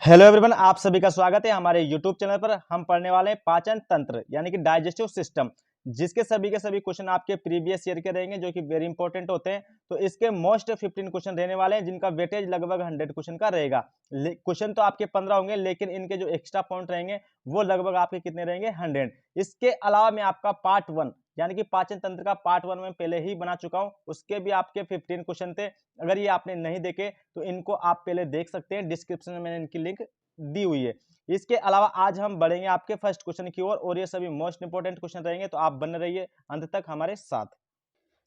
Hello everyone, आप सभी का स्वागत है हमारे यूट्यूब चैनल पर। हम पढ़ने वाले हैं पाचन तंत्र यानी कि डाइजेस्टिव सिस्टम, जिसके सभी के सभी क्वेश्चन आपके प्रीवियस ईयर के रहेंगे जो कि वेरी इंपॉर्टेंट होते हैं। तो इसके मोस्ट 15 क्वेश्चन रहने वाले हैं जिनका वेटेज लगभग 100 क्वेश्चन का रहेगा। क्वेश्चन तो आपके 15 होंगे, लेकिन इनके जो एक्स्ट्रा पॉइंट रहेंगे वो लगभग आपके कितने रहेंगे, 100। इसके अलावा मैं आपका पार्ट 1 यानी कि पाचन तंत्र का पार्ट 1 में पहले ही बना चुका हूं। उसके भी आपके 15 क्वेश्चन थे। अगर ये आपने नहीं देखे तो इनको आप पहले देख सकते हैं, डिस्क्रिप्शन में मैंने इनकी लिंक दी हुई है। इसके अलावा आज हम बढ़ेंगे आपके फर्स्ट क्वेश्चन की ओर, और ये सभी मोस्ट इंपोर्टेंट क्वेश्चन रहेंगे, तो आप बने रहिए अंत तक हमारे साथ।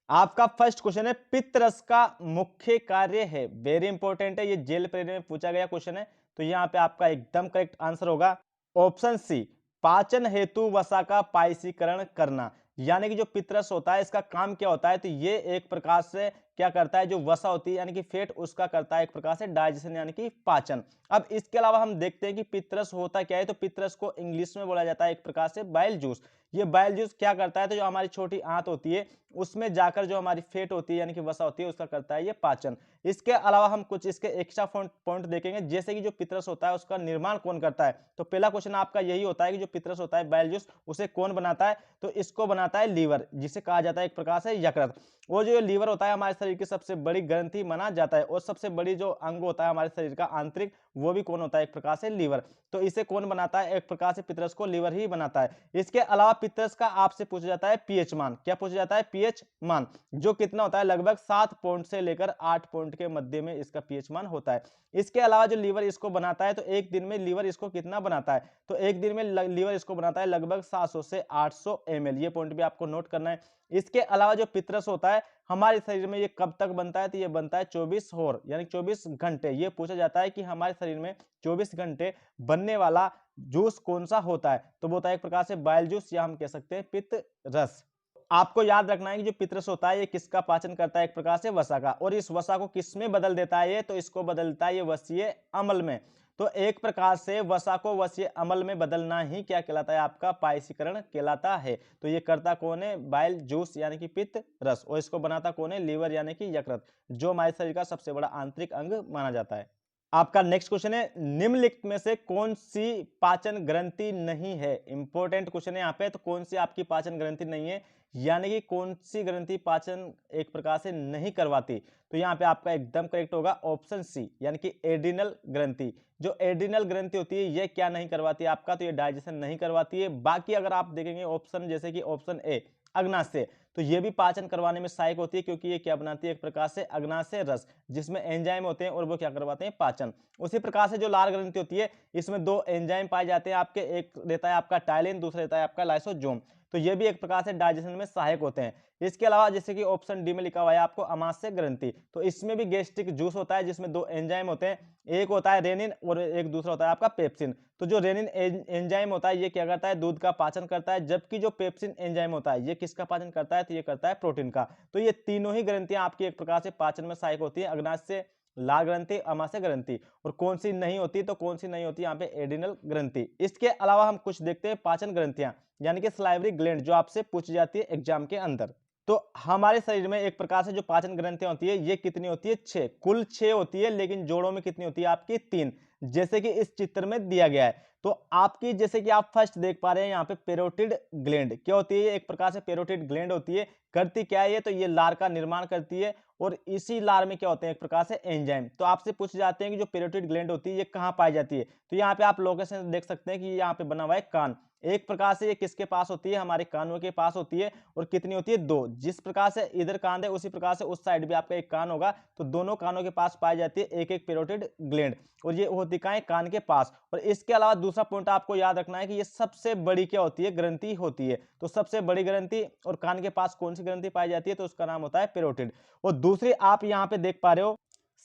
आपका फर्स्ट क्वेश्चन है, पित्त रस का मुख्य कार्य है। वेरी इंपॉर्टेंट है, ये जेल परीक्षा में पूछा गया क्वेश्चन है। तो यहाँ पे आपका एकदम करेक्ट आंसर होगा ऑप्शन सी, पाचन हेतु वसा का पायसीकरण करना। यानी कि जो पित्त रस होता है इसका काम क्या होता है, तो ये एक प्रकार से क्या करता है, जो वसा होती है यानी कि फैट, उसका करता है एक प्रकार से डाइजेशन यानी कि पाचन। अब इसके अलावा हम देखते हैं कि पित्त रस होता क्या है। तो पित्त रस को इंग्लिश में बोला जाता है एक प्रकार से बाइल जूस। ये बाइल जूस क्या करता है, तो जो हमारी छोटी आंत होती है उसमें जाकर जो हमारी फैट होती है यानी कि वसा होती है उसका करता है ये पाचन। इसके अलावा हम कुछ इसके एक्स्ट्रा पॉइंट देखेंगे, जैसे कि जो पित्त रस होता है उसका निर्माण कौन करता है। तो पहला क्वेश्चन आपका यही होता है कि जो पित्त रस होता है बाइल जूस, उसे कौन बनाता है, तो इसको बनाता है लीवर, जिसे कहा जाता है एक प्रकार से यकृत। वो जो लीवर होता है हमारे शरीर की सबसे बड़ी ग्रंथि माना जाता है, और सबसे बड़ी जो अंग होता है हमारे शरीर का आंतरिक, वो भी कौन होता है, एक प्रकार से लीवर। तो इसे कौन बनाता है, एक प्रकार से पित्त रस को लीवर ही बनाता है। इसके अलावा पित्त रस का आपसे पूछा जाता है पीएच मान। क्या पूछा जाता है, पीएच मान, जो कितना होता है, लगभग 7 पॉइंट से लेकर 8 पॉइंट के मध्य में इसका पीएच मान होता है। इसके अलावा जो लीवर इसको बनाता है, तो एक दिन में लीवर इसको कितना बनाता है, तो एक दिन में लीवर इसको बनाता है लगभग 700 से 800 ml। ये पॉइंट भी आपको नोट करना है। इसके अलावा जो पित्त रस होता है हमारे शरीर में, ये कब तक बनता है, तो ये बनता है 24 होर यानी 24 घंटे। ये पूछा जाता है कि हमारे शरीर में 24 घंटे बनने वाला जूस कौन सा होता है, तो वो होता है एक प्रकार से बाइल जूस, या हम कह सकते हैं पित्त रस। आपको याद रखना है कि जो पित्त रस होता है ये किसका पाचन करता है, एक प्रकार से वसा का। और इस वसा को किस में बदल देता है ये, तो इसको बदलता है ये वसीय अम्ल में। तो एक प्रकार से वसा को वसीय अम्ल में बदलना ही क्या कहलाता है, आपका पायसीकरण कहलाता है। तो ये करता कौन है, बाइल जूस यानी कि पित्त रस, और इसको बनाता कौन है, लीवर यानी कि यकृत, जो हमारे शरीर का सबसे बड़ा आंतरिक अंग माना जाता है। आपका नेक्स्ट क्वेश्चन है, निम्नलिखित में से कौन सी पाचन ग्रंथि नहीं है। इंपॉर्टेंट क्वेश्चन है यहाँ पे। तो कौन सी आपकी पाचन ग्रंथि नहीं है, यानी कि कौन सी ग्रंथि पाचन एक प्रकार से नहीं करवाती। तो यहाँ पे आपका एकदम करेक्ट होगा ऑप्शन सी, यानी कि एड्रिनल ग्रंथि। जो एड्रिनल ग्रंथि होती है ये क्या नहीं करवाती है आपका, तो ये डाइजेशन नहीं करवाती है। बाकी अगर आप देखेंगे ऑप्शन, जैसे कि ऑप्शन ए अग्नाशय, तो ये भी पाचन करवाने में सहायक होती है, क्योंकि ये क्या बनाती है, एक प्रकार से अग्नाशय रस, जिसमें एंजाइम होते हैं और वो क्या करवाते हैं, पाचन। उसी प्रकार से जो लार ग्रंथि होती है इसमें 2 एंजाइम पाए जाते हैं आपके, एक रहता है आपका टाइलिन, दूसरा रहता है आपका लाइसोसोम। तो ये भी एक प्रकार से डाइजेशन में सहायक होते हैं। इसके अलावा जैसे कि ऑप्शन डी में लिखा हुआ है आपको अमाशय ग्रंथि, तो इसमें भी गैस्ट्रिक जूस होता है, जिसमें 2 एंजाइम होते हैं, एक होता है रेनिन और एक दूसरा होता है आपका पेप्सिन। तो जो रेनिन एंजाइम होता है ये क्या करता है, दूध का पाचन करता है, जबकि जो पेप्सिन एंजाइम होता है ये किसका पाचन करता है, तो ये करता है प्रोटीन का। तो ये तीनों ही ग्रंथियां आपकी एक प्रकार से पाचन में सहायक होती है, अग्नाशय, लार ग्रंथि, अमाशय ग्रंथि। और कौन सी नहीं होती, तो कौन सी नहीं होती यहाँ पे, एड्रिनल ग्रंथि। इसके अलावा हम कुछ देखते हैं पाचन ग्रंथियां, यानी कि सलाइवरी ग्लैंड, जो आपसे पूछी जाती है एग्जाम के अंदर। तो हमारे शरीर में एक प्रकार से जो पाचन ग्रंथियां होती है ये कितनी होती है, 6, कुल 6 होती है, लेकिन जोड़ों में कितनी होती है आपकी, 3, जैसे कि इस चित्र में दिया गया है। तो आपकी, जैसे कि आप फर्स्ट देख पा रहे हैं यहाँ पे, पेरोटिड ग्लैंड क्या होती है, एक प्रकार से पेरोटिड ग्लैंड होती है। करती क्या है ये, तो ये लार का निर्माण करती है, और इसी लार में क्या होते हैं, एक प्रकार से एंजाइम। तो आपसे पूछ जाते हैं कि जो पेरोटिड ग्लैंड होती है ये कहाँ पाई जाती है। तो यहाँ पे आप लोकेशन देख सकते हैं कि यहाँ पे बना हुआ है कान। एक प्रकार से ये किसके पास होती है, हमारे कानों के पास होती है, और कितनी होती है, 2। जिस प्रकार से इधर कान है उसी प्रकार से उस साइड भी आपका एक कान होगा, तो दोनों कानों के पास पाई जाती है एक एक पेरोटिड ग्लैंड, और ये होती कहाँ है, कान के पास। और इसके अलावा दूसरा पॉइंट आपको याद रखना है कि ये सबसे बड़ी क्या होती है, ग्रंथि होती है। तो सबसे बड़ी ग्रंथि और कान के पास कौन सी ग्रंथि पाई जाती है, तो उसका नाम होता है पेरोटिड। और दूसरी आप यहाँ पे देख पा रहे हो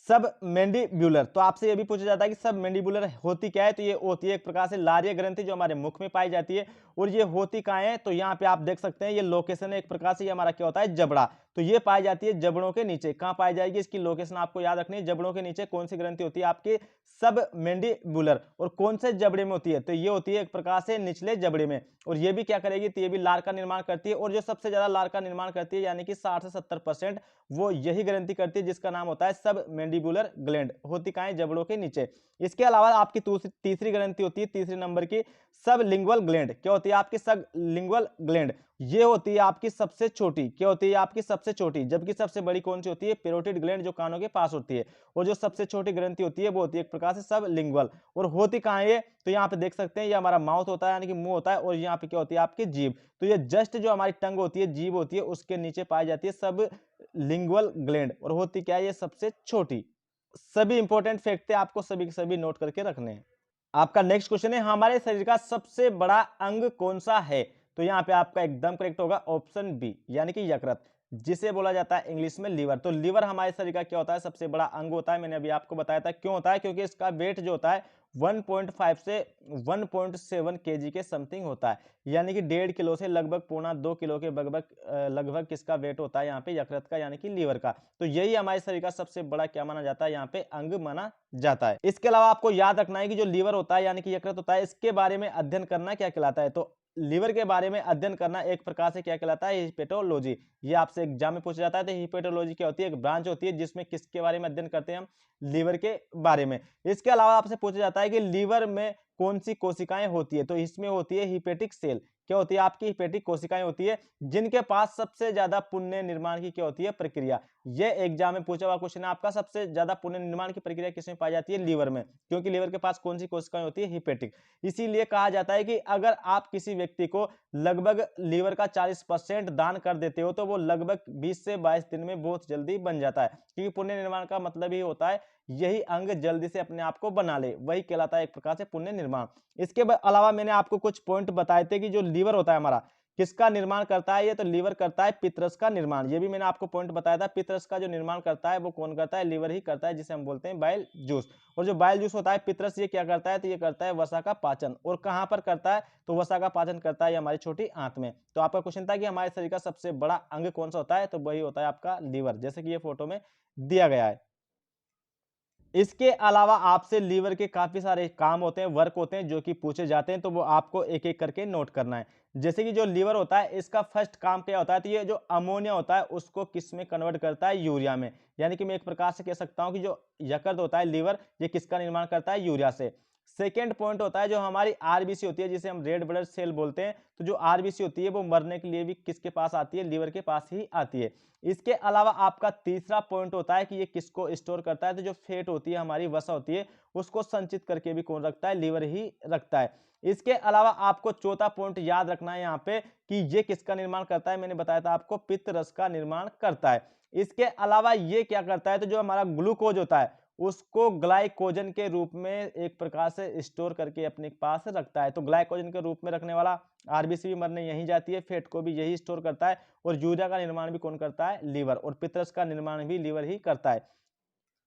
सब मैंडिबुलर। तो आपसे ये भी पूछा जाता है कि सब मैंडिबुलर होती क्या है, तो ये होती है एक प्रकार से लारीय ग्रंथि, जो हमारे मुख में पाई जाती है। और ये होती कहाँ है, तो यहाँ पे आप देख सकते हैं ये लोकेशन है, एक प्रकार से ये हमारा क्या होता है, जबड़ा। तो ये पाई जाती है जबड़ों के नीचे। कहाँ पाई जाएगी, इसकी लोकेशन आपको याद रखनी है। जबड़ों के नीचे कौन सी ग्रंथि होती है आपकी, सब मैंडिबुलर। और कौन से जबड़े में होती है, तो ये होती है एक प्रकार से निचले जबड़े में। और ये भी क्या करेगी, तो ये भी लार का निर्माण करती है, और जो सबसे ज्यादा लार का निर्माण करती है, यानी कि 60 से 70%, वो यही ग्रंथि करती है जिसका नाम होता है सब मैंडिबुलर ग्लैंड, होती कहाँ है, जबड़ों के नीचे। इसके अलावा आपकी तीसरी ग्रंथि होती है तीसरे नंबर की सब लिंगुअल ग्लैंड। क्या होती है आपकी सब लिंगुअल ग्लैंड, ये होती है आपकी सबसे छोटी। क्या होती है आपकी सबसे छोटी, जबकि सबसे बड़ी कौन सी होती है, पैरोटिड ग्लैंड, जो कानों के पास होती है। और जो सबसे छोटी ग्रंथि होती है वो होती है एक प्रकार से सब लिंगुअल। और होती कहाँ है ये, तो यहाँ पे देख सकते हैं ये हमारा माउथ होता है यानी कि मुंह होता है, और यहाँ पे क्या होती है आपकी जीभ। तो ये जस्ट जो हमारी टंग होती है, जीभ होती है, उसके नीचे पाई जाती है सब लिंगुअल ग्लैंड, और होती क्या है ये सबसे छोटी। सभी इंपॉर्टेंट फैक्ट थे, आपको सभी के सभी नोट करके रखने हैं। आपका नेक्स्ट क्वेश्चन है हमारे शरीर का सबसे बड़ा अंग कौन सा है, तो यहाँ पे आपका एकदम करेक्ट होगा ऑप्शन बी, यानी कि यकृत, जिसे बोला जाता है इंग्लिश में लीवर। तो लीवर हमारे शरीर का क्या होता है, सबसे बड़ा अंग होता है। मैंने अभी आपको बताया था क्यों होता है, क्योंकि इसका वेट जो होता है 1.5 से 1.7 केजी के समथिंग होता है, यानी कि 1.5 किलो से लगभग 1.25 किलो के लगभग किसका वेट होता है यहाँ पे, यकृत का, यानी कि लीवर का। तो यही हमारे शरीर का सबसे बड़ा क्या माना जाता है, यहाँ पे अंग माना जाता है। इसके अलावा आपको याद रखना है कि जो लीवर होता है यानी कि यकृत होता है, इसके बारे में अध्ययन करना क्या कहलाता है, तो लीवर के बारे में अध्ययन करना एक प्रकार से क्या कहलाता है, हिपेटोलॉजी। ये आपसे एग्जाम में पूछा जाता है। तो हिपेटोलॉजी क्या होती है, एक ब्रांच होती है जिसमें किसके बारे में अध्ययन करते हैं हम, लीवर के बारे में। इसके अलावा आपसे पूछा जाता है कि लीवर में कौन सी कोशिकाएं होती है, तो इसमें होती है हिपेटिक सेल। क्या होती है आपकी, हिपेटिक कोशिकाएं होती है, जिनके पास सबसे ज्यादा पुण्य निर्माण की क्या होती है, प्रक्रिया। ये एग्जाम में पूछा हुआ क्वेश्चन है आपका, सबसे ज्यादा पुण्य निर्माण की प्रक्रिया किसमें पाई जाती है, लीवर में, क्योंकि लीवर के पास कौन सी कोशिकाएं होती है, हिपेटिक। इसीलिए कहा जाता है कि अगर आप किसी व्यक्ति को लगभग लीवर का 40% दान कर देते हो, तो वो लगभग 20 से 22 दिन में बहुत जल्दी बन जाता है, क्योंकि पुण्य निर्माण का मतलब ही होता है यही अंग जल्दी से अपने आप को बना ले, वही कहलाता है एक प्रकार से पुण्य निर्माण। इसके अलावा मैंने आपको कुछ पॉइंट बताए थे कि जो लीवर होता है हमारा किसका निर्माण करता है, ये तो लीवर करता है पित्ररस का निर्माण। ये भी मैंने आपको पॉइंट बताया था, पित्ररस का जो निर्माण करता है वो कौन करता है, लीवर ही करता है, जिसे हम बोलते हैं बाइल जूस। और जो बाइल जूस होता है पित्ररस, ये क्या करता है, तो ये करता है वसा का पाचन। और कहां पर करता है, तो वसा का पाचन करता है हमारी छोटी आंत में। तो आपका क्वेश्चन था कि हमारे शरीर का सबसे बड़ा अंग कौन सा होता है, तो वही होता है आपका लीवर, जैसे कि ये फोटो में दिया गया है। इसके अलावा आपसे लीवर के काफी सारे काम होते हैं, वर्क होते हैं जो कि पूछे जाते हैं, तो वो आपको एक एक करके नोट करना है। जैसे कि जो लीवर होता है इसका फर्स्ट काम क्या होता है, तो ये जो अमोनिया होता है उसको किस में कन्वर्ट करता है, यूरिया में। यानी कि मैं एक प्रकार से कह सकता हूं कि जो यकृत होता है लीवर, ये किसका निर्माण करता है, यूरिया से। सेकेंड पॉइंट होता है जो हमारी आरबीसी होती है, जिसे हम रेड ब्लड सेल बोलते हैं। तो जो आरबीसी होती है वो मरने के लिए भी किसके पास आती है, लीवर के पास ही आती है। इसके अलावा आपका तीसरा पॉइंट होता है कि ये किसको स्टोर करता है, तो जो फैट होती है हमारी, वसा होती है, उसको संचित करके भी कौन रखता है, लीवर ही रखता है। इसके अलावा आपको चौथा पॉइंट याद रखना है यहाँ पे कि ये किसका निर्माण करता है, मैंने बताया था आपको, पित्त रस का निर्माण करता है। इसके अलावा ये क्या करता है, तो जो हमारा ग्लूकोज होता है उसको ग्लाइकोजन के रूप में एक प्रकार से स्टोर करके अपने पास रखता है। तो ग्लाइकोजन के रूप में रखने वाला आरबीसी भी मरने यहीं जाती है, फैट को भी यही स्टोर करता है, और यूरिया का निर्माण भी कौन करता है, लीवर, और पित्ररस का निर्माण भी लीवर ही करता है।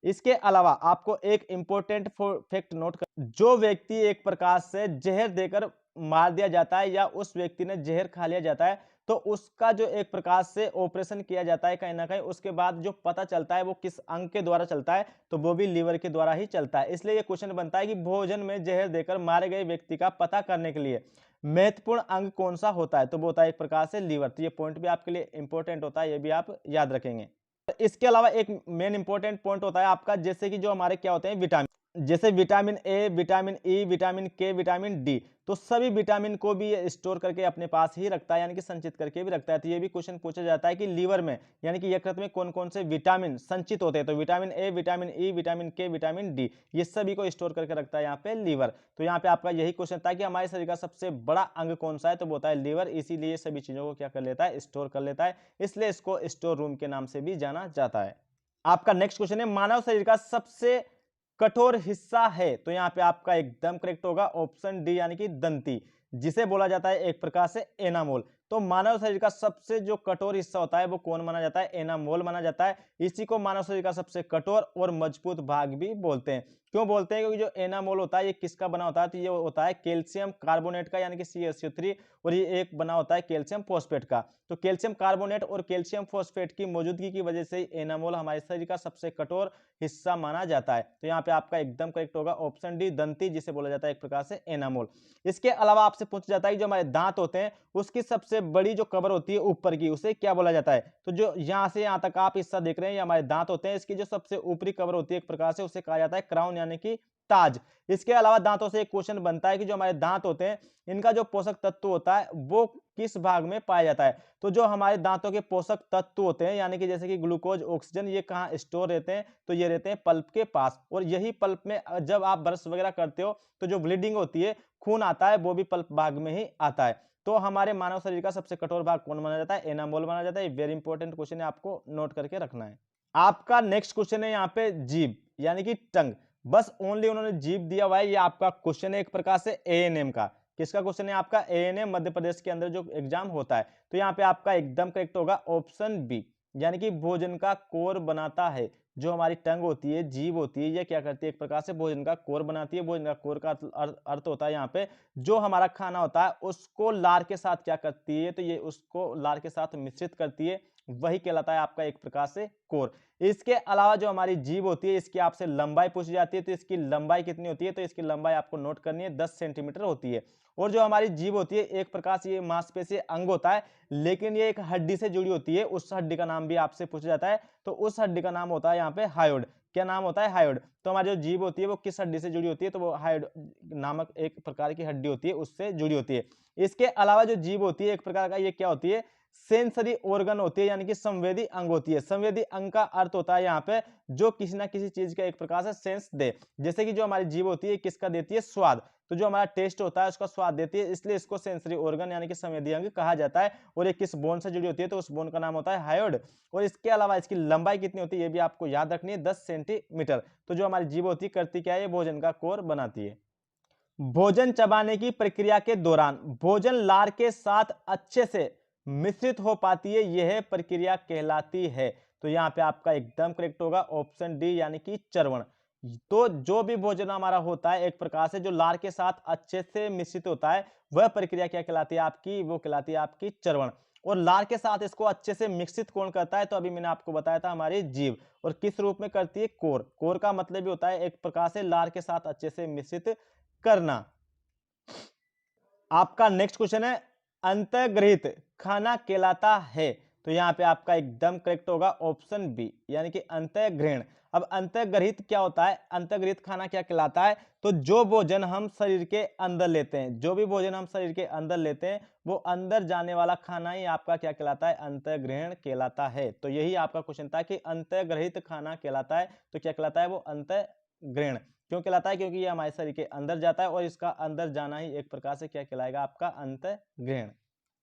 इसके अलावा आपको एक इंपॉर्टेंट फैक्ट नोट कर, जो व्यक्ति एक प्रकार से जहर देकर मार दिया जाता है या उस व्यक्ति ने जहर खा लिया जाता है, तो उसका जो एक प्रकार से ऑपरेशन किया जाता है कहीं ना कहीं, उसके बाद जो पता चलता है वो किस अंग के द्वारा चलता है, तो वो भी लीवर के द्वारा ही चलता है। इसलिए ये क्वेश्चन बनता है कि भोजन में जहर देकर मारे गए व्यक्ति का पता करने के लिए महत्वपूर्ण अंग कौन सा होता है, तो वो होता है एक प्रकार से लीवर। तो ये पॉइंट भी आपके लिए इंपॉर्टेंट होता है, ये भी आप याद रखेंगे। इसके अलावा एक मेन इंपॉर्टेंट पॉइंट होता है आपका, जैसे कि जो हमारे क्या होते हैं विटामिन, जैसे vitamin A, vitamin E, vitamin के, विटामिन डी, तो सभी विटामिन को भी ये स्टोर करके अपने पास ही रखता है, यानी कि संचित करके भी रखता है। तो ये भी क्वेश्चन पूछा जाता है कि लीवर में यानी कि यकृत में कौन कौन से विटामिन संचित होते हैं, तो vitamin A, vitamin E, vitamin के, विटामिन डी, ये सभी को स्टोर करके रखता है यहाँ पे लीवर। तो यहाँ पे आपका यही क्वेश्चन था कि हमारे शरीर का सबसे बड़ा अंग कौन सा है, तो वो होता है लीवर। इसीलिए सभी चीजों को क्या कर लेता है, स्टोर कर लेता है, इसलिए इसको स्टोर रूम के नाम से भी जाना जाता है। आपका नेक्स्ट क्वेश्चन है मानव शरीर का सबसे कठोर हिस्सा है, तो यहां पे आपका एकदम करेक्ट होगा ऑप्शन डी, यानी कि दंती, जिसे बोला जाता है एक प्रकार से एनामोल। तो मानव शरीर का सबसे जो कठोर हिस्सा होता है वो कौन माना जाता है, एनामोल माना जाता है। इसी को मानव शरीर का सबसे कठोर और मजबूत भाग भी बोलते हैं। क्यों बोलते हैं, क्योंकि जो एनामोल होता है ये किसका बना होता है, तो ये होता है कैल्शियम कार्बोनेट का, यानी कि CaCO3, और ये एक बना होता है कैल्शियम फॉस्फेट का। तो कैल्शियम कार्बोनेट और कैल्शियम फॉस्फेट की मौजूदगी की वजह से एनामोल हमारे शरीर का सबसे कठोर हिस्सा माना जाता है। तो यहाँ पे आपका एकदम करेक्ट होगा ऑप्शन डी, दंती, जिसे बोला जाता है एक प्रकार से एनामोल। इसके अलावा आपसे पूछा जाता है कि जो हमारे दांत होते हैं उसकी सबसे सबसे बड़ी जो कवर होती है ऊपर की, उसे क्या बोला जाता है? तो जो यहाँ से यहाँ तक आप हिस्सा देख रहे हैं, ये हमारे दांत होते हैं, इसकी जो सबसे ऊपरी कवर होती है एक प्रकार से, उसे कहा जाता है क्राउन यानी कि ताज। इसके अलावा दांतों से एक क्वेश्चन बनता है कि जो हमारे दांत होते हैं, इनका जो पोषक तत्व होता है वो किस भाग में पाया जाता है? तो जो हमारे दांतों के पोषक तत्व होते हैं, यानी कि जैसे कि ग्लूकोज, ऑक्सीजन, ये कहाँ स्टोर रहते हैं? तो ये रहते हैं पल्प के पास। और यही पल्प में जब आप ब्रश वगैरह करते हो तो जो ब्लीडिंग होती है, खून आता है, वो भी पल्प भाग में ही आता है। तो हमारे मानव शरीर का सबसे कठोर भाग कौन माना जाता है? एनामोल माना जाता है। वेरी इंपॉर्टेंट क्वेश्चन है, आपको नोट करके रखना है। आपका नेक्स्ट क्वेश्चन है यहाँ पे जीभ यानी कि टंग। बस ओनली उन्होंने जीभ दिया हुआ है, ये आपका क्वेश्चन है एक प्रकार से एएनएम का। किसका क्वेश्चन है आपका? एएनएम मध्य प्रदेश के अंदर जो एग्जाम होता है। तो यहाँ पे आपका एकदम करेक्ट होगा ऑप्शन बी, यानी कि भोजन का कोर बनाता है। जो हमारी टंग होती है, जीभ होती है, ये क्या करती है? एक प्रकार से भोजन का कोर बनाती है। भोजन का कोर का अर्थ होता है यहाँ पे जो हमारा खाना होता है उसको लार के साथ क्या करती है? तो ये उसको लार के साथ मिश्रित करती है, वही कहलाता है आपका एक प्रकार से कोर। इसके अलावा जो हमारी जीभ होती है, इसकी आपसे लंबाई पूछी जाती है, तो इसकी लंबाई कितनी होती है? तो इसकी लंबाई आपको नोट करनी है, 10 सेंटीमीटर होती है। और जो हमारी जीभ होती है, एक प्रकार से ये मांसपेशीय अंग होता है, लेकिन ये एक हड्डी से जुड़ी होती है। उस हड्डी का नाम भी आपसे पूछा जाता है, तो उस हड्डी का नाम होता है यहाँ पे हायोड। क्या नाम होता है? हायोड। तो हमारी जो जीभ होती है वो किस हड्डी से जुड़ी होती है? तो वो हायोड नामक एक प्रकार की हड्डी होती है, उससे जुड़ी होती है। इसके अलावा जो जीभ होती है एक प्रकार का, ये क्या होती है? सेंसरी ऑर्गन होती है, यानी कि संवेदी अंग होती है। संवेदी अंग का अर्थ होता है यहाँ पे जो किसी ना किसी चीज का एक प्रकार से सेंस दे। जैसे कि जो हमारी जीभ होती है किसका देती है? स्वाद। तो जो हमारा टेस्ट होता है उसका स्वाद देती है, इसलिए इसको सेंसरी ऑर्गन यानी कि संवेदी अंग कहा जाता है। और ये किस बोन से जुड़ी होती है? तो उस बोन का नाम होता है हायोड। और इसके अलावा इसकी लंबाई कितनी होती है ये भी आपको याद रखनी है, 10 सेंटीमीटर। तो जो हमारी जीभ होती है करती क्या है? ये भोजन का कोर बनाती है। भोजन चबाने की प्रक्रिया के दौरान भोजन लार के साथ अच्छे से मिश्रित हो पाती है, यह प्रक्रिया कहलाती है। तो यहाँ पे आपका एकदम करेक्ट होगा ऑप्शन डी, यानी कि चर्वण। तो जो भी भोजन हमारा होता है एक प्रकार से जो लार के साथ अच्छे से मिश्रित होता है, वह प्रक्रिया क्या कहलाती है आपकी? वो कहलाती है आपकी चर्वण। और लार के साथ इसको अच्छे से मिश्रित कौन करता है? तो अभी मैंने आपको बताया था, हमारी जीभ। और किस रूप में करती है? कोर। कोर का मतलब भी होता है एक प्रकार से लार के साथ अच्छे से मिश्रित करना। आपका नेक्स्ट क्वेश्चन है अंतर्ग्रहित खाना कहलाता है। तो यहां पे आपका एकदम करेक्ट होगा ऑप्शन बी, यानी कि अंतर्ग्रहण। अब अंतर्ग्रहित क्या होता है? अंतर्ग्रहित खाना क्या कहलाता है? तो जो भोजन हम शरीर के अंदर लेते हैं, जो भी भोजन हम शरीर के अंदर लेते हैं, वो अंदर जाने वाला खाना ही आपका क्या कहलाता है? अंतर्ग्रहण कहलाता है। तो यही आपका क्वेश्चन था कि अंतर्ग्रहित खाना कहलाता है, तो क्या कहलाता है? वो अंतर्ग्रहण। क्यों कहलाता है? क्योंकि ये हमारे शरीर के अंदर जाता है और इसका अंदर जाना ही एक प्रकार से क्या कहलाएगा? आपका अंतर्ग्रहण।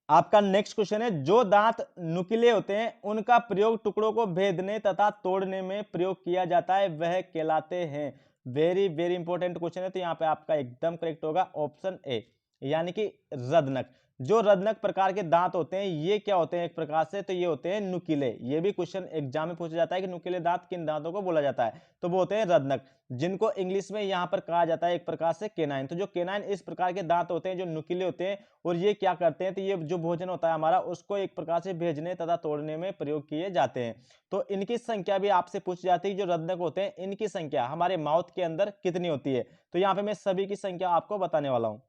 आपका नेक्स्ट क्वेश्चन है जो दांत नुकीले होते हैं उनका प्रयोग टुकड़ों को भेदने तथा तोड़ने में प्रयोग किया जाता है, वह कहलाते हैं। वेरी वेरी इंपॉर्टेंट क्वेश्चन है। तो यहाँ पे आपका एकदम करेक्ट होगा ऑप्शन ए, यानी कि रदनक। जो रदनक प्रकार के दांत होते हैं ये क्या होते हैं एक प्रकार से? तो ये होते हैं नुकीले। ये भी क्वेश्चन एग्जाम में पूछा जाता है कि नुकीले दांत किन दांतों को बोला जाता है? तो वो होते हैं रदनक, जिनको इंग्लिश में यहाँ पर कहा जाता है एक प्रकार से केनाइन। तो जो केनाइन इस प्रकार के दांत होते हैं जो नुकीले होते हैं, और ये क्या करते हैं? तो ये जो भोजन होता है हमारा उसको एक प्रकार से भेजने तथा तोड़ने में प्रयोग किए जाते हैं। तो इनकी संख्या भी आपसे पूछी जाती है, जो रदनक होते हैं इनकी संख्या हमारे माउथ के अंदर कितनी होती है? तो यहाँ पे मैं सभी की संख्या आपको बताने वाला हूँ।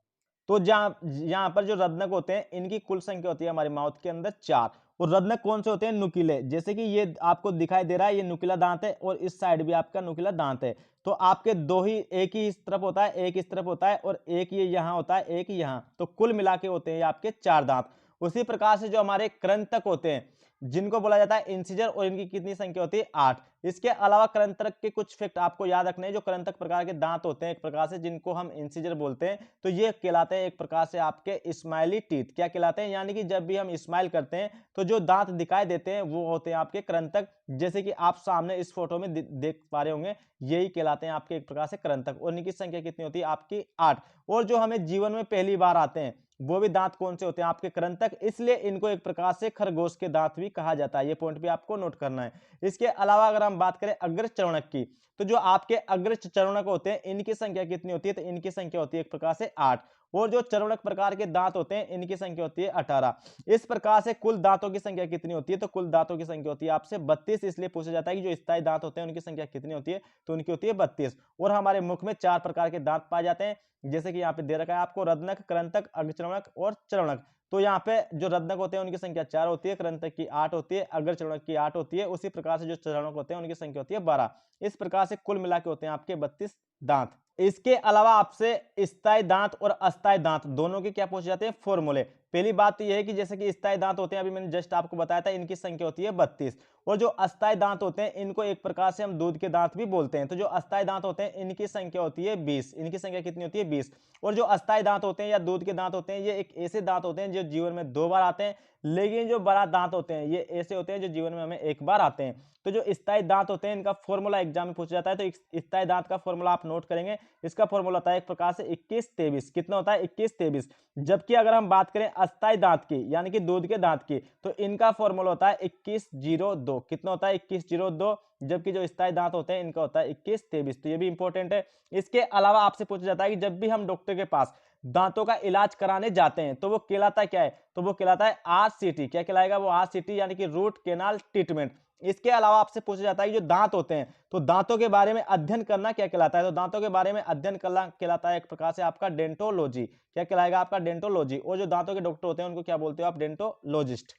तो जहाँ यहाँ पर जो रत्नक होते हैं इनकी कुल संख्या होती है हमारे माउथ के अंदर 4। और रत्नक कौन से होते हैं? नुकीले। जैसे कि ये आपको दिखाई दे रहा है, ये नुकीला दांत है और इस साइड भी आपका नुकीला दांत है। तो आपके दो ही, एक ही इस तरफ होता है, एक इस तरफ होता है, और एक ये यहाँ होता है, एक यहाँ। तो कुल मिला के होते हैं आपके 4 दांत। उसी प्रकार से जो हमारे कृंतक होते हैं जिनको बोला जाता है इंसिजर, और इनकी कितनी संख्या होती है? 8। इसके अलावा कृंतक के कुछ फैक्ट आपको याद रखने हैं। जो कृंतक प्रकार के दांत होते हैं एक प्रकार से जिनको हम इंसिजर बोलते हैं, तो ये कहलाते हैं एक प्रकार से आपके स्माइली टीथ। क्या कहलाते हैं? यानी कि जब भी हम स्माइल करते हैं तो जो दांत दिखाई देते हैं वो होते हैं आपके कृंतक। जैसे कि आप सामने इस फोटो में देख पा रहे होंगे, यही कहलाते हैं आपके एक प्रकार से कृंतक। और इनकी संख्या कितनी होती है? आपकी 8। और जो हमें जीवन में पहली बार आते हैं वो भी दांत कौन से होते हैं? आपके कृंतक। इसलिए इनको एक प्रकार से खरगोश के दांत भी कहा जाता है। ये पॉइंट भी आपको नोट करना है। इसके अलावा अगर हम बात करें अग्र चरणक की, तो जो आपके अग्र चरणक होते हैं इनकी संख्या कितनी होती है? तो इनकी संख्या होती है एक प्रकार से 8। और जो चरणक प्रकार के दांत होते हैं इनकी संख्या होती है 18। इस प्रकार से कुल दांतों की संख्या कितनी होती है? तो कुल दांतों की संख्या होती है आपसे 32। इसलिए पूछा जाता है कि जो स्थायी दांत होते हैं उनकी संख्या कितनी होती है? तो उनकी होती है 32। और हमारे मुख में 4 प्रकार के दांत पाए जाते हैं, जैसे कि यहाँ पे दे रखा है आपको, रत्नक, कृंतक, अग्रचरणक और चरणक। तो यहाँ पे जो रत्नक होते हैं उनकी संख्या 4 होती है, कृंतक की 8 होती है, अग्र चरणक की 8 होती है। उसी प्रकार से जो चरणक होते हैं उनकी संख्या होती है 12। इस प्रकार से कुल मिला के होते हैं आपके 32 दांत। इसके अलावा आपसे स्थायी दांत और अस्थायी दांत दोनों के क्या पूछे जाते हैं, फॉर्मूले। पहली बात तो यह है कि जैसे कि स्थायी दांत होते हैं, अभी मैंने जस्ट आपको बताया था, इनकी संख्या होती है 32। और जो अस्थायी दांत होते हैं इनको एक प्रकार से हम दूध के दांत भी बोलते हैं। तो जो अस्थायी दांत होते हैं इनकी संख्या होती है 20। इनकी संख्या कितनी होती है, 20। और जो अस्थायी दांत होते हैं या दूध के दांत होते हैं, ये एक ऐसे दांत होते हैं जो जीवन में 2 बार आते हैं। लेकिन जो बड़ा दांत होते हैं ये ऐसे होते हैं जो जीवन में हमें 1 बार आते हैं। तो जो स्थायी दांत होते हैं इनका फॉर्मूला एग्जाम में पूछा जाता है। तो स्थायी दांत का फॉर्मूला आप नोट करेंगे। इसका फॉर्मूला होता है एक प्रकार से 21-23। कितना होता है, 21-23। जबकि अगर हम बात करें अस्थायी दांत की यानी कि दूध के दांत की, तो इनका फॉर्मूला होता है 21-02। कितना होता है, 21-02। जबकि जो स्थायी दांत होते हैं इनका होता है 21-23। तो ये भी इंपॉर्टेंट है। इसके अलावा आपसे पूछा जाता है कि जब भी हम डॉक्टर के पास दांतों का इलाज कराने जाते हैं तो वो कहलाता क्या है, तो वो कहलाता है आरसीटी। क्या कहलाएगा, वो आरसीटी यानी कि रूट कैनाल ट्रीटमेंट। इसके अलावा आपसे पूछा जाता है कि जो दांत होते हैं तो दांतों के बारे में अध्ययन करना क्या कहलाता है, तो दांतों के बारे में अध्ययन करना कहलाता है एक प्रकार से आपका डेंटोलॉजी। क्या कहलाएगा आपका, डेंटोलॉजी। और जो दांतों के डॉक्टर होते हैं उनको क्या बोलते हो आप, डेंटोलॉजिस्ट।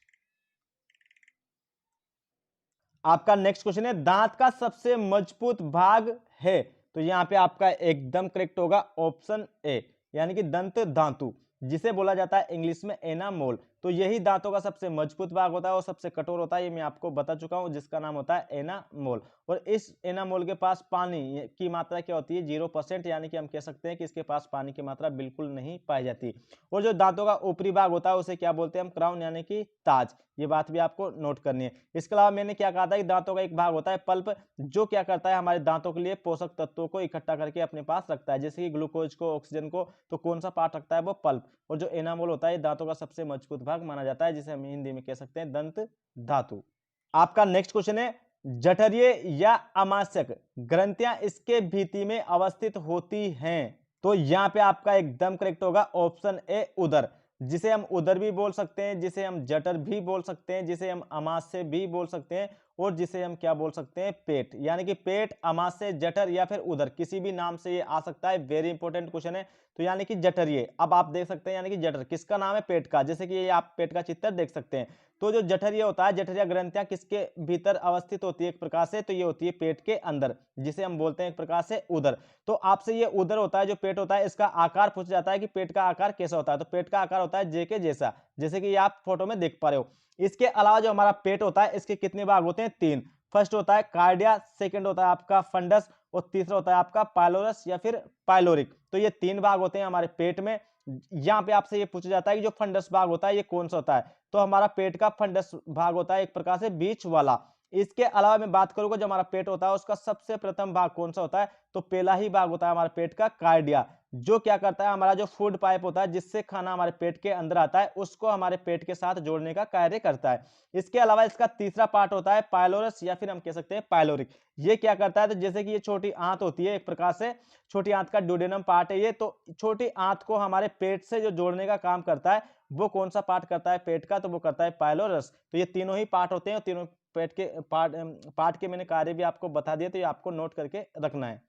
आपका नेक्स्ट क्वेश्चन है, दांत का सबसे मजबूत भाग है, तो यहां पे आपका एकदम करेक्ट होगा ऑप्शन ए, यानी कि दंत धातु, जिसे बोला जाता है इंग्लिश में एनामोल। तो यही दांतों का सबसे मजबूत भाग होता है और सबसे कठोर होता है, ये मैं आपको बता चुका हूं, जिसका नाम होता है एनामोल। और इस एनामोल के पास पानी की मात्रा क्या होती है, 0%, यानी कि हम कह सकते हैं कि इसके पास पानी की मात्रा बिल्कुल नहीं पाई जाती। और जो दांतों का ऊपरी भाग होता है उसे क्या बोलते हैं हम, क्राउन यानी कि ताज। ये बात भी आपको नोट करनी है। इसके अलावा मैंने क्या कहा था कि दांतों का एक भाग होता है पल्प, जो क्या करता है हमारे दांतों के लिए पोषक तत्वों को इकट्ठा करके अपने पास रखता है, जैसे कि ग्लूकोज को, ऑक्सीजन को। तो कौन सा पार्ट रखता है, वो पल्प। और जो एनामोल होता है दांतों का सबसे मजबूत भाग माना जाता है, जिसे हम हिंदी में कह सकते हैं दंत धातु। आपका नेक्स्ट क्वेश्चन है, जठरीय या अमाशयक ग्रंथियां इसके भीति में अवस्थित होती हैं, तो यहां पे आपका एकदम करेक्ट होगा ऑप्शन ए, उदर। जिसे हम उदर भी बोल सकते हैं, जिसे हम जठर भी बोल सकते हैं, जिसे हम अमाशय भी बोल सकते हैं, और जिसे हम क्या बोल सकते हैं, पेट। यानी कि पेट, अमाशय, जठर या फिर उदर, किसी भी नाम से ये आ सकता है। वेरी इंपॉर्टेंट क्वेश्चन है। तो यानी कि जठरीय, अब आप देख सकते हैं यानी कि जठर किसका नाम है, पेट का। जैसे कि ये आप पेट का चित्र देख सकते हैं। तो जो जठरीय होता है, जठरीय ग्रंथियां किसके भीतर अवस्थित होती है एक प्रकार से, तो ये होती है पेट के अंदर, जिसे हम बोलते हैं एक प्रकार से उदर। तो आपसे ये उदर होता है, जो पेट होता है, इसका आकार पूछा जाता है कि पेट का आकार कैसा होता है, तो पेट का आकार होता है जे के जैसा, जैसे कि आप फोटो में देख पा रहे हो। इसके अलावा जो हमारा पेट होता है इसके कितने भाग होते हैं, 3। फर्स्ट होता है कार्डिया, सेकंड होता है आपका फंडस, और तीसरा होता है आपका पाइलोरस या फिर पाइलोरिक। तो ये 3 भाग होते हैं हमारे पेट में। यहाँ पे आपसे ये पूछा जाता है कि जो फंडस भाग होता है ये कौन सा होता है, तो हमारा पेट का फंडस भाग होता है एक प्रकार से बीच वाला। इसके अलावा मैं बात करूंगा जो हमारा पेट होता है उसका सबसे प्रथम भाग कौन सा होता है, तो पहला ही भाग होता है हमारे पेट का कार्डिया, जो क्या करता है, हमारा जो फूड पाइप होता है जिससे खाना हमारे पेट के अंदर आता है उसको हमारे पेट के साथ जोड़ने का कार्य करता है। इसके अलावा इसका तीसरा पार्ट होता है पाइलोरस या फिर हम कह सकते हैं पाइलोरिक। ये क्या करता है, तो जैसे कि ये छोटी आंत होती है एक प्रकार से, छोटी आंत का ड्यूडेनम पार्ट है ये, तो छोटी आंत को हमारे पेट से जो जोड़ने का काम करता है वो कौन सा पार्ट करता है पेट का, तो वो करता है पाइलोरस। तो ये तीनों ही पार्ट होते हैं, तीनों पेट के पार्ट के मैंने कार्य भी आपको बता दिए, तो ये आपको नोट करके रखना है।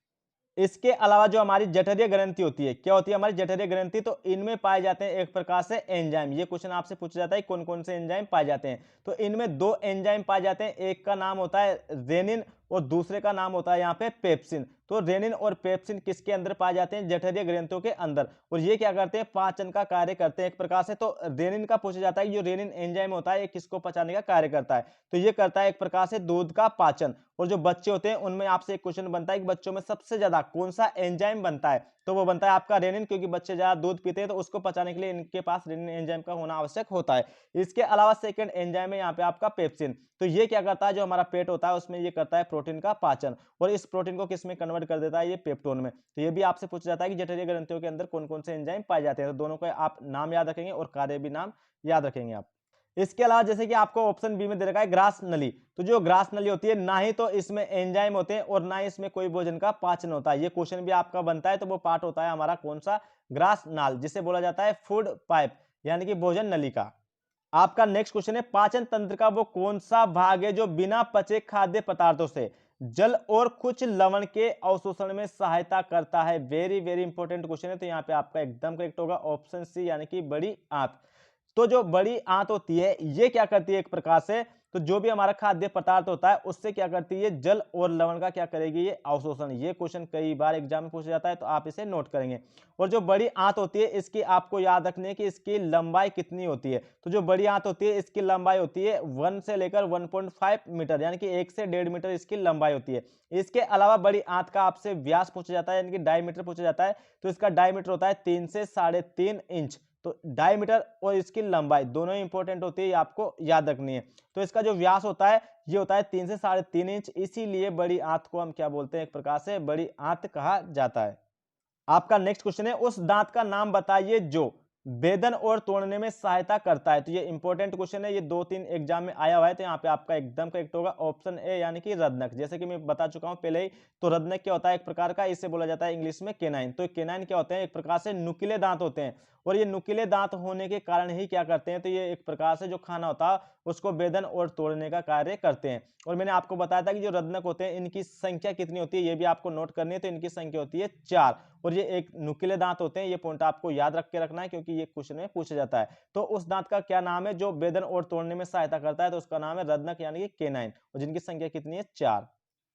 इसके अलावा जो हमारी जठरीय ग्रंथि होती है, क्या होती है हमारी जठरीय ग्रंथि, तो इनमें पाए जाते हैं एक प्रकार से एंजाइम। ये क्वेश्चन आपसे पूछा जाता है कौन कौन से एंजाइम पाए जाते हैं, तो इनमें 2 एंजाइम पाए जाते हैं, एक का नाम होता है रेनिन और दूसरे का नाम होता है यहाँ पे पेप्सिन। तो रेनिन और पेप्सिन किसके अंदर पाए जाते हैं, जठरीय ग्रंथियों के अंदर, और ये क्या करते हैं, पाचन का कार्य करते हैं एक प्रकार से। तो रेनिन का पूछा जाता है कि जो रेनिन एंजाइम होता है ये किसको पचाने का कार्य करता है, तो ये करता है एक प्रकार से दूध का पाचन। और जो बच्चे होते हैं उनमें आपसे एक क्वेश्चन बनता है कि बच्चों में सबसे ज्यादा कौन सा एंजाइम बनता है, तो वो बनता है आपका रेनिन, क्योंकि बच्चे ज्यादा दूध पीते हैं तो उसको पचाने के लिए इनके पास रेनिन एंजाइम का होना आवश्यक होता है। इसके अलावा सेकंड एंजाइम है यहाँ पे आपका पेप्सिन। तो ये क्या करता है, जो हमारा पेट होता है उसमें ये करता है प्रोटीन का पाचन, और इस प्रोटीन को किस में कन्वर्ट कर देता है, ये पेप्टोन में। तो ये भी आपसे पूछा जाता है कि जठरीय ग्रंथियों के अंदर कौन कौन से एंजाइम पाए जाते हैं, तो दोनों का आप नाम याद रखेंगे और कार्य भी नाम याद रखेंगे आप। इसके अलावा जैसे कि आपको ऑप्शन बी में दे रखा है ग्रास नली, तो जो ग्रास नली होती है ना ही तो इसमें एंजाइम होते हैं और ना ही इसमें कोई भोजन का पाचन होता है। ये क्वेश्चन भी आपका बनता है, तो वो पार्ट होता है हमारा कौन सा, ग्रास नाल, जिसे बोला जाता है फूड पाइप यानी कि भोजन नली का। आपका नेक्स्ट क्वेश्चन है, पाचन तंत्र का वो कौन सा भाग है जो बिना पचे खाद्य पदार्थों से जल और कुछ लवण के अवशोषण में सहायता करता है। वेरी वेरी इंपॉर्टेंट क्वेश्चन है, तो यहाँ पे आपका एकदम करेक्ट होगा ऑप्शन सी यानी कि बड़ी आंत। तो जो बड़ी आंत होती है ये क्या करती है एक प्रकार से, तो जो भी हमारा खाद्य पदार्थ होता है उससे क्या करती है, जल और लवण का क्या करेगी, ये अवशोषण। ये क्वेश्चन कई बार एग्जाम में पूछा जाता है, तो आप इसे नोट करेंगे। और जो बड़ी आंत होती है इसकी आपको याद रखनी है कि इसकी लंबाई कितनी होती है। तो जो बड़ी आंत होती है इसकी लंबाई होती है 1 से लेकर 1.5 मीटर, यानी कि 1 से 1.5 मीटर इसकी लंबाई होती है। इसके अलावा बड़ी आंत का आपसे व्यास पूछा जाता है, यानी कि डायमीटर पूछा जाता है, तो इसका डायमीटर होता है 3 से 3.5 इंच। तो डायमीटर और इसकी लंबाई दोनों ही इंपॉर्टेंट होती है, ये आपको याद रखनी है। तो इसका जो व्यास होता है ये होता है 3 से 3.5 इंच, इसीलिए बड़ी आंत को हम क्या बोलते हैं, एक प्रकार से बड़ी आंत कहा जाता है। आपका नेक्स्ट क्वेश्चन है, उस दांत का नाम बताइए जो भेदन और तोड़ने में सहायता करता है। तो ये इंपॉर्टेंट क्वेश्चन है, ये 2-3 एग्जाम में आया हुआ है, तो यहाँ पे आपका एकदम करेक्ट होगा ऑप्शन ए, यानी कि रत्नक। जैसे कि मैं बता चुका हूं पहले ही, तो रत्नक क्या होता है, एक प्रकार का, इसे बोला जाता है इंग्लिश में केनाइन। तो केनाइन क्या होते हैं, एक प्रकार से नुकीले दांत होते हैं, और ये नुकीले दांत होने के कारण ही क्या करते हैं, तो ये एक प्रकार से जो खाना होता है उसको भेदन और तोड़ने का कार्य करते हैं। और मैंने आपको बताया था कि जो रत्नक होते हैं इनकी संख्या कितनी होती है, ये भी आपको नोट करनी है। तो इनकी संख्या होती है 4, और ये एक नुकीले दांत होते हैं। ये पॉइंट आपको याद रख के रखना है, क्योंकि ये क्वेश्चन में पूछा जाता है। तो उस दांत का क्या नाम है जो भेदन और तोड़ने में सहायता करता है, तो उसका नाम है रत्नक, यानी कि केनाइन, और जिनकी संख्या कितनी है, 4।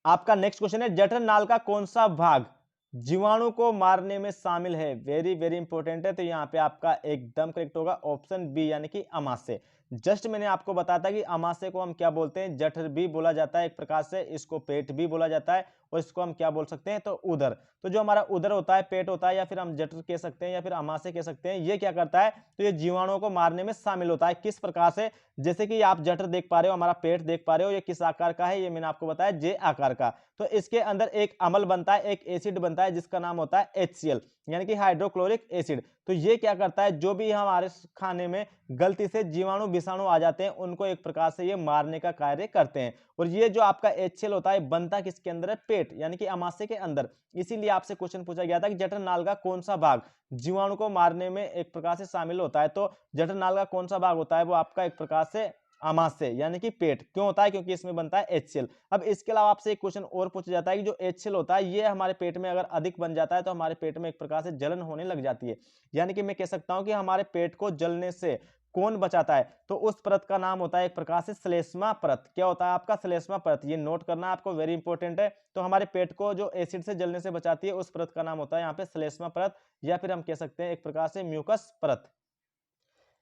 आपका नेक्स्ट क्वेश्चन है, जठर नाल का कौन सा भाग जीवाणु को मारने में शामिल है। वेरी वेरी इंपॉर्टेंट है। तो यहाँ पे आपका एकदम करेक्ट होगा ऑप्शन बी, यानी कि अमाशय। जस्ट मैंने आपको बताया था कि अमाशय को हम क्या बोलते हैं, जठर भी बोला जाता है एक प्रकार से, इसको पेट भी बोला जाता है, और इसको हम क्या बोल सकते हैं, तो उदर। तो जो हमारा उदर होता है, पेट होता है, या फिर हम जठर कह सकते हैं, या फिर अमाशय कह सकते हैं, ये क्या करता है, तो ये जीवाणुओं को मारने में शामिल होता है। किस प्रकार से, जैसे कि आप जठर देख पा रहे हो, हमारा पेट देख पा रहे हो, ये किस आकार का है, ये मैंने आपको बताया जे आकार का। तो इसके अंदर एक अम्ल बनता है, एक एसिड बनता है, जिसका नाम होता है HCl, यानी कि हाइड्रोक्लोरिक एसिड। तो ये क्या करता है, जो भी हमारे खाने में गलती से जीवाणु विषाणु आ जाते हैं उनको एक प्रकार से ये मारने का कार्य करते हैं। और ये जो आपका HCl होता है बनता किसके अंदर है, पेट, यानी कि अमाशय के अंदर। इसीलिए आपसे क्वेश्चन पूछा गया था कि जठर नाल का कौन सा भाग जीवाणु को मारने में एक प्रकार से शामिल होता है। तो जठर नाल का कौन सा भाग होता है, वो आपका एक प्रकार से अमाशय, यानी कि पेट। क्यों होता है, क्योंकि इसमें बनता है HCl। अब इसके अलावा आपसे एक क्वेश्चन और पूछा जाता है कि जो HCl होता है ये हमारे पेट में अगर अधिक बन जाता है तो हमारे पेट में एक प्रकार से जलन होने लग जाती है। यानी कि मैं कह सकता हूं कि हमारे पेट को जलने से कौन बचाता है, तो उस परत का नाम होता है एक प्रकार से श्लेष्मा परत। क्या होता है आपका, श्लेष्मा परत। ये नोट करना आपको, वेरी इंपॉर्टेंट है। तो हमारे पेट को जो एसिड से जलने से बचाती है उस परत का नाम होता है यहाँ पे श्लेष्मा परत, या फिर हम कह सकते हैं एक प्रकार से म्यूकस परत।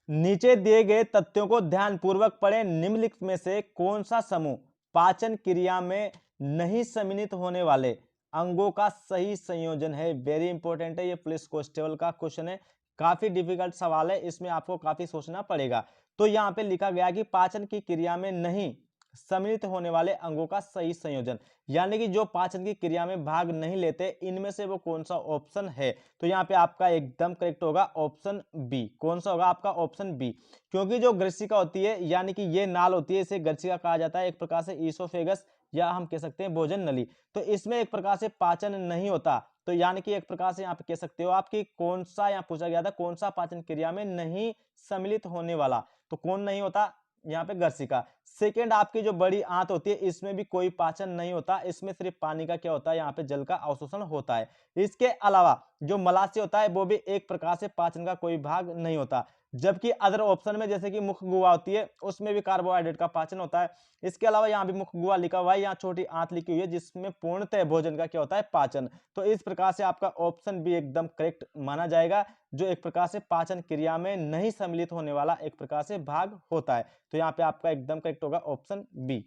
नीचे दिए गए तथ्यों को ध्यानपूर्वक पढ़ें। निम्नलिखित में से कौन सा समूह पाचन क्रिया में नहीं सम्मिलित होने वाले अंगों का सही संयोजन है। वेरी इंपॉर्टेंट है, ये पुलिस कांस्टेबल का क्वेश्चन है, काफी डिफिकल्ट सवाल है, इसमें आपको काफी सोचना पड़ेगा। तो यहाँ पे लिखा गया कि पाचन की क्रिया में नहीं सम्मिलित होने वाले अंगों का सही संयोजन, यानी कि जो पाचन की क्रिया में भाग नहीं लेते, इनमें से वो कौन सा ऑप्शन है। तो यहाँ पे आपका एकदम करेक्ट होगा ऑप्शन बी। कौन सा होगा आपका, ऑप्शन बी। क्योंकि जो ग्रसिका होती है, यानी कि ये नाल होती है, इसे ग्रसिका कहा जाता है, एक प्रकार से ईसोफेगस, या हम कह सकते हैं भोजन नली। तो इसमें एक प्रकार से पाचन नहीं होता। तो यानी कि एक प्रकार से यहाँ पे कह सकते हो आपकी कौन सा, यहाँ पूछा गया था कौन सा पाचन क्रिया में नहीं सम्मिलित होने वाला, तो कौन नहीं होता, यहाँ पे ग्रसिका। सेकेंड, आपकी जो बड़ी आंत होती है इसमें भी कोई पाचन नहीं होता, इसमें सिर्फ पानी का क्या होता है, यहाँ पे जल का अवशोषण होता है। इसके अलावा जो मलाशय होता है वो भी एक प्रकार से पाचन का कोई भाग नहीं होता। जबकि अदर ऑप्शन में जैसे कि मुख गुहा होती है उसमें भी कार्बोहाइड्रेट का पाचन होता है। इसके अलावा यहाँ भी मुख गुहा लिखा हुआ है, यहाँ छोटी आंत लिखी हुई है जिसमें पूर्णतः भोजन का क्या होता है, पाचन। तो इस प्रकार से आपका ऑप्शन भी एकदम करेक्ट माना जाएगा, जो एक प्रकार से पाचन क्रिया में नहीं सम्मिलित होने वाला एक प्रकार से भाग होता है। तो यहाँ पे आपका एकदम करेक्ट होगा ऑप्शन बी।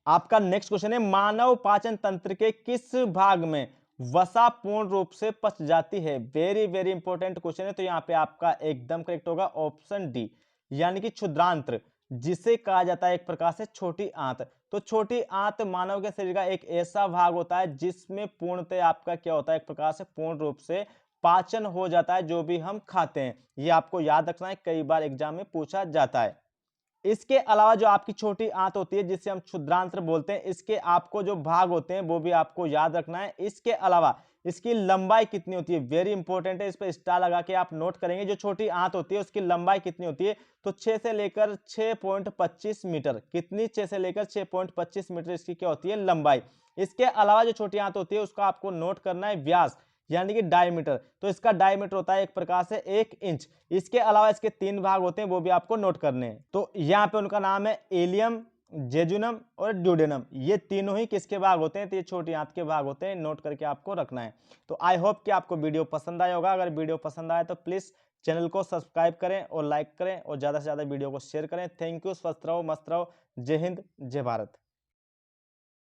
आपका नेक्स्ट क्वेश्चन है, मानव पाचन तंत्र के किस भाग में वसा पूर्ण रूप से पच जाती है। वेरी वेरी इंपॉर्टेंट क्वेश्चन है। तो यहाँ पे आपका एकदम करेक्ट होगा ऑप्शन डी, यानी कि क्षुद्रांत्र, जिसे कहा जाता है एक प्रकार से छोटी आंत। तो छोटी आंत मानव के शरीर का एक ऐसा भाग होता है जिसमें पूर्णतः आपका क्या होता है, एक प्रकार से पूर्ण रूप से पाचन हो जाता है जो भी हम खाते हैं। ये आपको याद रखना है, कई बार एग्जाम में पूछा जाता है। इसके अलावा जो आपकी छोटी आंत होती है जिसे हम क्षुद्रांत्र बोलते हैं, इसके आपको जो भाग होते हैं वो भी आपको याद रखना है। इसके अलावा इसकी लंबाई कितनी होती है, वेरी इंपॉर्टेंट है, इस पर स्टार लगा के आप नोट करेंगे। जो छोटी आंत होती है उसकी लंबाई कितनी होती है, तो 6 से लेकर 6.25 मीटर। कितनी, 6 से लेकर 6.25 मीटर इसकी क्या होती है, लंबाई। इसके अलावा जो छोटी आंत होती है उसका आपको नोट करना है व्यास, यानी कि डायमीटर। तो इसका डायमीटर होता है एक प्रकार से 1 इंच। इसके अलावा इसके 3 भाग होते हैं, वो भी आपको नोट करने हैं। तो यहाँ पे उनका नाम है एलियम, जेजुनम और ड्यूडेनम। ये तीनों ही किसके भाग होते हैं? तो ये छोटी आंत के भाग होते हैं, नोट करके आपको रखना है। तो आई होप कि आपको वीडियो पसंद आया होगा। अगर वीडियो पसंद आया तो प्लीज़ चैनल को सब्सक्राइब करें और लाइक करें और ज़्यादा से ज़्यादा वीडियो को शेयर करें। Thank you. स्वस्थ रहो, मस्त रहो। जय हिंद, जय भारत।